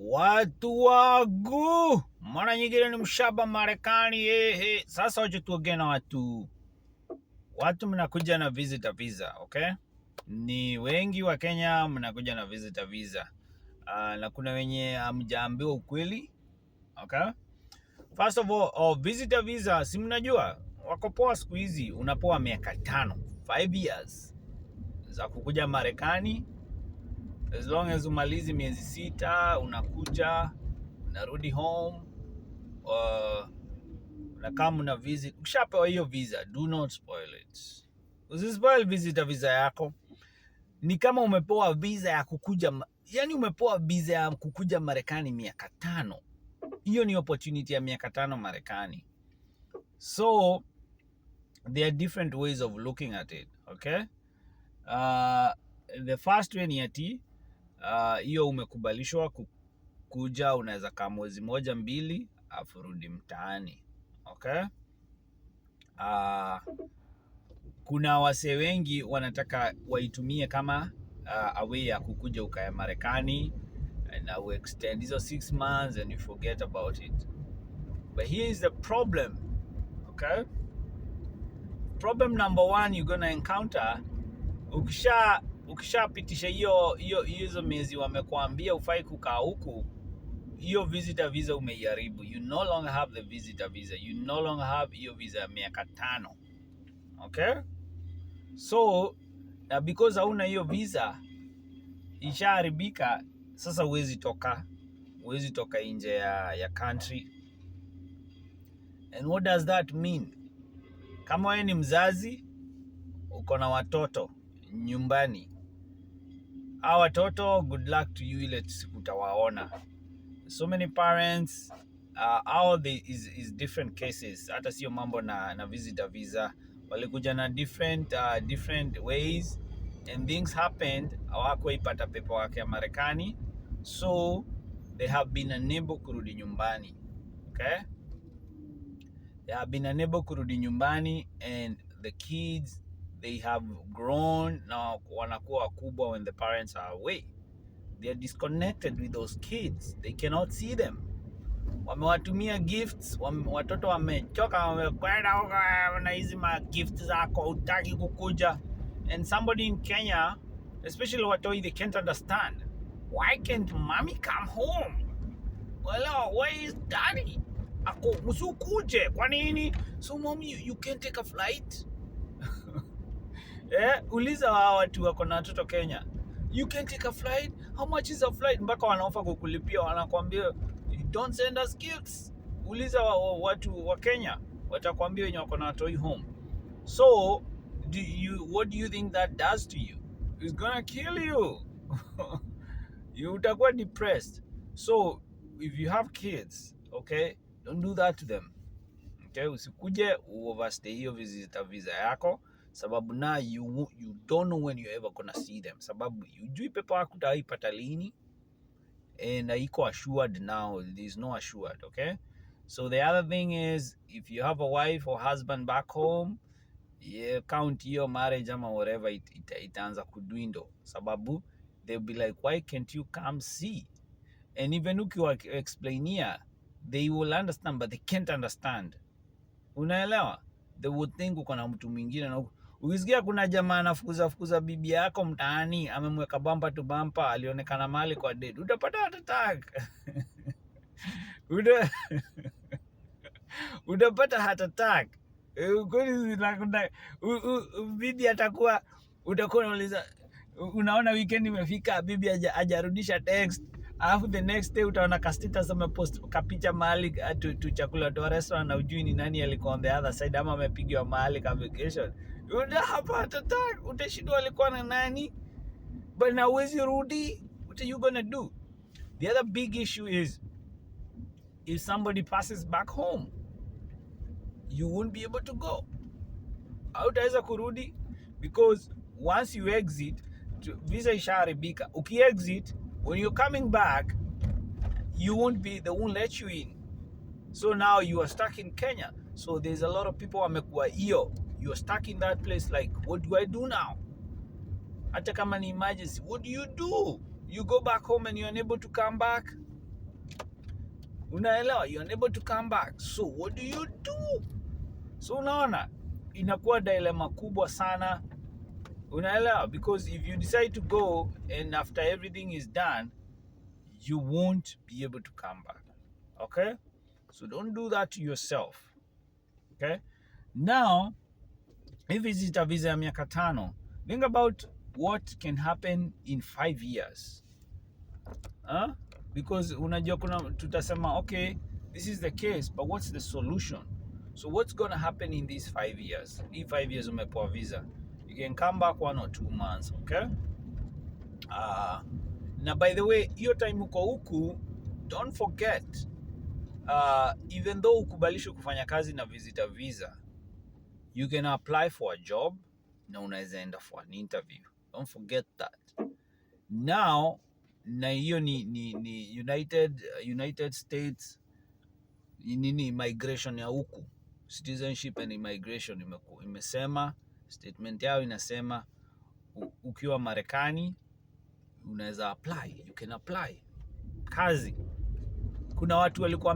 Watu wangu, mara nyingine ni mshaba Marekani. Sasa wacha tuongee na watu mnakuja na visitor visa, okay? Ni wengi wa Kenya mnakuja na visitor visa. Na kuna wenye hamjaambiwa ukweli, okay? First of all, visitor visa, si mnajua wako poa siku hizi, unapoa miaka 5 years za kukuja Marekani. As long as umalizi miezi 6, unakuja, unarudi home, unakaa mna visit. Ukishapewa hiyo visa, do not spoil it. Usispoil visitor visa yako. Ni kama umepewa visa ya kukuja, yani umepewa visa ya kukuja Marekani miaka 5. Hiyo ni opportunity ya miaka 5 Marekani. So there are different ways of looking at it, okay? The first way ni ati hiyo umekubalishwa kuja, unaweza kaa mwezi 1-2 afu rudi mtaani, okay? Kuna wasee wengi wanataka waitumie kama a way ya kukuja ukaya Marekani na extend hizo 6 months and you forget about it. But here is the problem, okay? Problem number 1 you're gonna encounter, ukishapitisha hizo miezi wamekuambia ufai kukaa huku, hiyo visitor visa umeiharibu. You no longer have the visitor visa. You no longer have hiyo visa ya miaka 5. Okay? So, because hauna hiyo visa ishaharibika, sasa huwezi toka nje ya country. And what does that mean? Kama wewe ni mzazi, uko na watoto nyumbani, hawa watoto, good luck to you ile siku utawaona. So many parents, all is different cases. Hata sio mambo na visitor visa, walikuja na different ways and things happened. Hawakuipata pepo wake ya Marekani, so they have been unable kurudi nyumbani, okay? They have been unable kurudi nyumbani, and the kids, they have grown na wanakuwa wakubwa when the parents are away. They are disconnected with those kids. They cannot see them. Wamewatumia gifts, watoto wamechoka, wamekwenda huko na hizi ma gifts zako, hutaki kukuja. And somebody in Kenya, especially watoi, they can't understand. Why can't mommy come home? Well, where is daddy? Ako msukuje, kwa nini? So mommy, you can't take a flight? Uliza watu wako na watoto Kenya. You can take a flight? How much is a flight? Mpaka wanaofa kukulipia, wanakuambia don't send us gifts. Uliza watu wa Kenya, watakwambia wenye wako na watoi home. So, what do you think that does to you? It's gonna kill you. You utakuwa depressed. So, if you have kids, okay, don't do that to them. Okay, usikuje overstay hiyo visitor visa yako, sababu na you don't know when you're ever gonna see them, sababu hujui pepo yako utaipata lini, and iko assured now. There's no assured, okay? So the other thing is, if you have a wife or husband back home, count your marriage ama whatever, itaanza kudwindo, sababu they'll be like, why can't you come see? And even ukiwa explainia, they will understand, but they can't understand. Unaelewa? They would think uko na mtu mwingine. Na ukisikia kuna jamaa anafukuza bibi yako mtaani, amemweka bumper to bumper, alionekana mahali kwa date, utapata heart attack. Utapata heart attack. Bibi utakuwa unauliza, unaona weekend imefika, bibi hajarudisha text. Alafu the next day utaona status amepost kapicha mahali tu chakula tu restaurant, na ujui ni nani alikuwa on the other side, ama amepigiwa mahali ka vacation. Utapata attack, utashindwa alikuwa na nani. But now where's your rudi? What are you gonna do? The other big issue is, if somebody passes back home, you won't be able to go. Hautaweza kurudi, because once you exit, visa ishaharibika. Uki-exit, when you're coming back, they won't let you in. So now you are stuck in Kenya. So there's a lot of people wamekuwa hiyo. You are stuck in that place, like, what do I do now? Hata kama ni emergency, what do? You go back home and you're unable to come back? Unaelewa? You're unable to come back. So what do you do? So unaona inakuwa dilemma kubwa sana. Unaelewa? Because if you decide to go and after everything is done, you won't be able to come back. Okay? So don't do that to yourself. Okay? Now, if it's a visa ya miaka 5, think about what can happen in 5 years. Huh? Because unajua kuna tutasema okay, this is the case, but what's the solution? So what's going to happen in these 5 years? In 5 years umepewa visa, you can come back 1 or 2 months, okay? Now by the way, hiyo time uko huku, don't forget, even though ukubalishwe kufanya kazi na visitor visa, you can apply for a job na unaweza enda for an interview. Don't forget that. Now na hiyo ni United States nini immigration ya huku, citizenship and immigration imesema, statement yao inasema ukiwa Marekani unaweza apply, you can apply kazi. Kuna watu walikuwa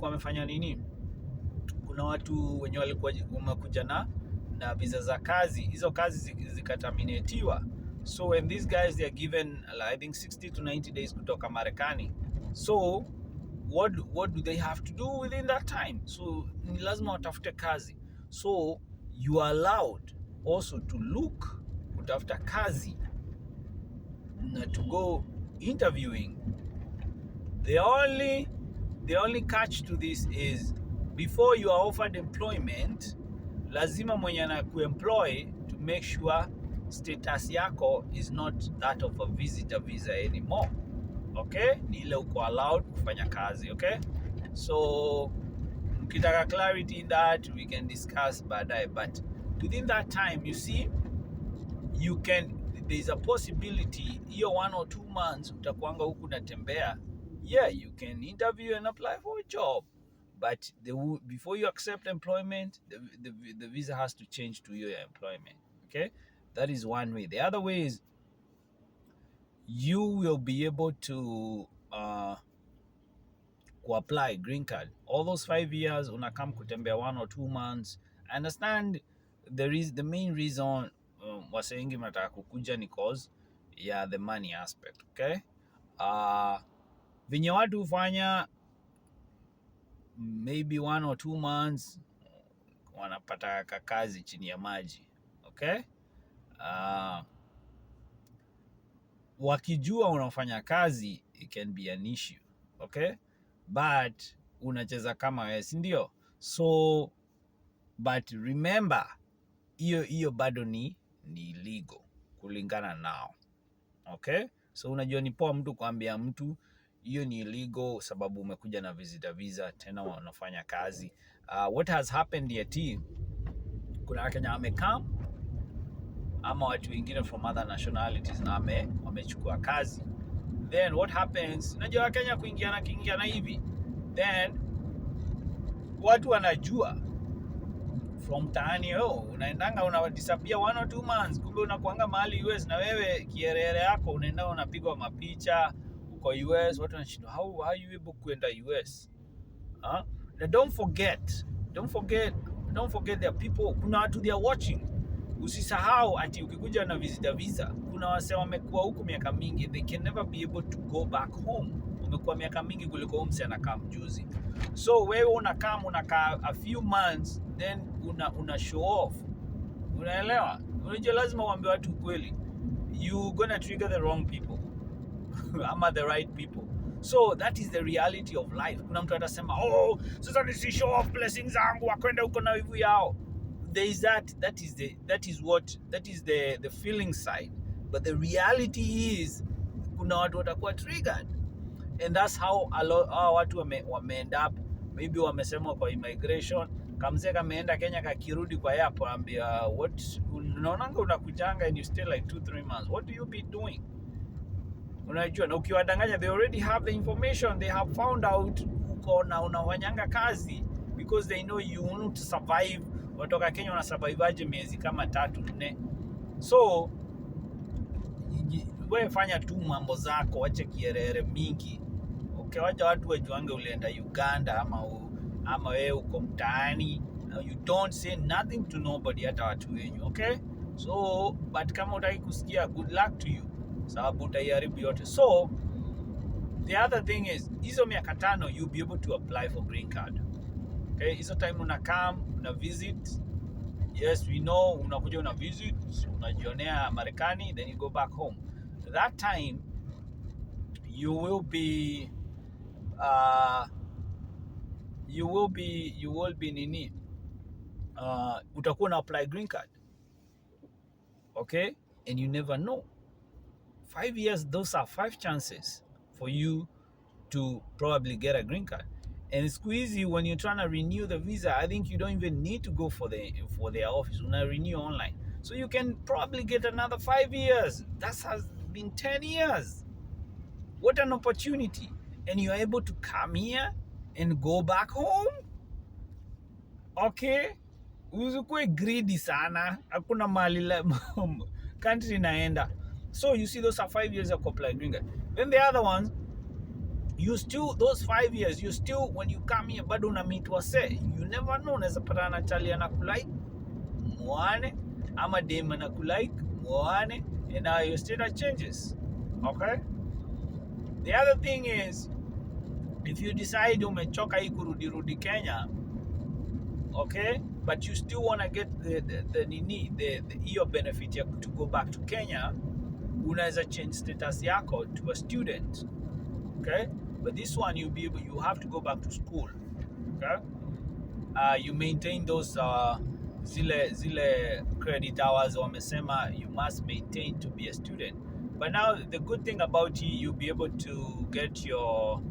wamefanya nini, kuna watu wenye walikuwa wamekuja na visa za kazi, hizo kazi zikaterminatiwa. So when these guys they are given I think 60 to 90 days kutoka Marekani, so what do they have to do within that time? So ni lazima watafute kazi. So you are allowed also to look, kutafuta kazi na to go interviewing. The only catch to this is before you are offered employment, lazima mwenye na kuemploy to make sure status yako is not that of a visitor visa anymore. Okay? Ni ile uko allowed kufanya kazi, okay? So mkitaka clarity in that we can discuss baadaye, but within that time you see there's a possibility hiyo 1 or 2 months utakuanga huku natembea. Yeah, you can interview and apply for a job, but before you accept employment, the visa has to change to your employment. Okay, that is one way. The other way is you will be able to apply green card. All those 5 years unakam kutembea 1 or 2 months. I understand the main reason wasengi mnataka kukuja ni cause the money aspect. Okay, venye watu hufanya maybe 1 or 2 months wanapata kazi chini ya maji. Okay, wakijua unafanya kazi it can be an issue. Okay, but unacheza kama wewe, si ndio? So but remember hiyo bado ni illegal kulingana nao. Okay, so unajua ni poa mtu kuambia mtu hiyo ni illegal sababu umekuja na visitor visa tena wanafanya kazi. What has happened yet, kuna Wakenya wamekam ama watu wengine from other nationalities na wamechukua kazi. Then what happens, unajua Wakenya kuingiana hivi, then watu wanajua from tani unaendanga unadisappear 1 or 2 months, kumbe unakuanga mahali US na wewe kierere yako unaenda unapigwa mapicha uko US. Watu wanashindwa how are you able kwenda US? And don't forget there are people, kuna watu they are watching. Usisahau ati ukikuja na visitor visa kuna wase wamekuwa huku miaka mingi, they can never be able to go back home. Umekuwa miaka mingi kuliko mse anakaa mjuzi. So wewe unakaa a few months then una show off. Unaelewa? Unajua lazima uambie watu kweli. You gonna trigger the wrong people ama the right people. So that is the reality of life. Kuna mtu atasema sasa nisi show off blessings zangu wakwenda huko na wivu yao. There is that is the feeling side, but the reality is kuna watu watakuwa triggered, and that's how watu wame end up. Maybe wamesema kwa immigration, kamzee kameenda Kenya kakirudi kwa airport ambia what unaonanga unakujanga and you stay like 2-3 months, what do you be doing? Unajua, na ukiwadanganya they already have the information, they have found out uko na unafanyanga kazi because they know you want to survive. Watoka Kenya unasurviveaje miezi kama 3-4? So wewe fanya tu mambo zako, acha kierere mingi. okay, wacha watu wajuange ulienda Uganda ama wewe uko mtaani. You don't say nothing to nobody, hata watu wenyu, okay? So but kama utaki kusikia, good luck to you, sababu utaiharibu yote. So the other thing is, hizo miaka 5 you'll be able to apply for green card, okay? Hizo time una come, una visit, yes we know, unakuja una visit, unajionea Marekani, then you go back home. That time you will be nini, utakuwa na apply green card, okay? And you never know, 5 years, those are 5 chances for you to probably get a green card. And it's easy when you're trying to renew the visa. I think you don't even need to go for their office. When I renew online, so you can probably get another 5 years. That has been 10 years. What an opportunity! And you're able to come here and go back home, okay? Usikuwe greedy sana, hakuna mali country naenda. So you see, those are 5 years of apply green card. Then the other ones, you still, those 5 years, you still, when you come here, bado una meet wase. You never know, unaweza patana na chali anakulike muane, ama dem anakulike muane, and now your status changes, okay? The other thing is, if you decide umechoka hii kurudi Kenya, okay, but you still want to get the EO benefit to go back to Kenya, unaweza change status yako to a student, okay? But this one, you have to go back to school, okay? You maintain those zile credit hours wamesema you must maintain to be a student. But now the good thing about you'll be able to get your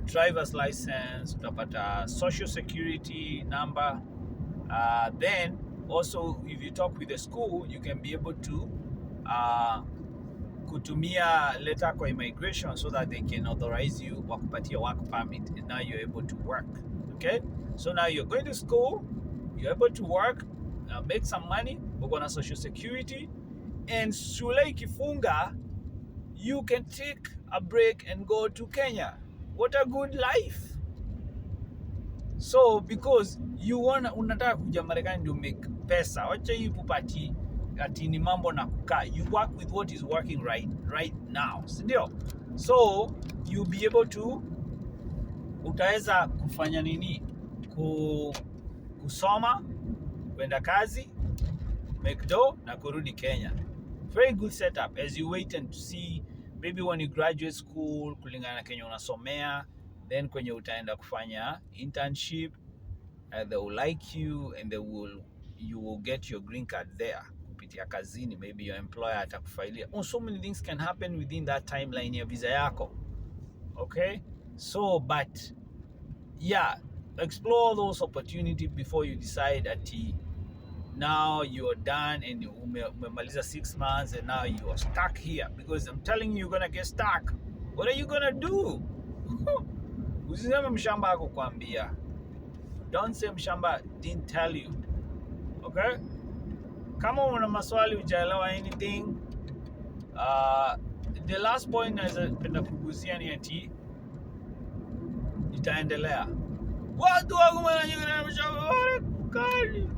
driver's license, utapata social security number. Then also, if you talk with the school, you can be able to kutumia letter kwa immigration so that they can authorize you wakupatia work permit, and now you're able to work, okay? So now you're going to school, you're able to work, make some money, uko na social security, and shule ikifunga, you can take a break and go to Kenya. What a good life! So because you unataka kuja Marekani ndio make pesa, wacha hii kupati ati ni mambo na kukaa. You work with what is working right now, sindio? So you'll be able to, utaweza kufanya nini, kusoma, kwenda kazi, make dough na kurudi Kenya. Very good setup as you wait and see, maybe when you graduate school, kulingana na Kenya unasomea, then kwenye utaenda kufanya internship, they will like you and you will get your green card there kupitia kazini. Maybe your employer atakufailia. So many things can happen within that timeline ya visa yako, okay? So but yeah, explore those opportunities before you decide that now you're done and umemaliza 6 months and now you are stuck here. Because I'm telling you, you're gonna get stuck. What are you gonna do? Usiseme mshamba hakukwambia. Don't say mshamba didn't tell you, okay? Kama una maswali hujaelewa anything, the last point naweza penda kugusia ni ati itaendelea. Watu wangu wananyigana mshamba kali.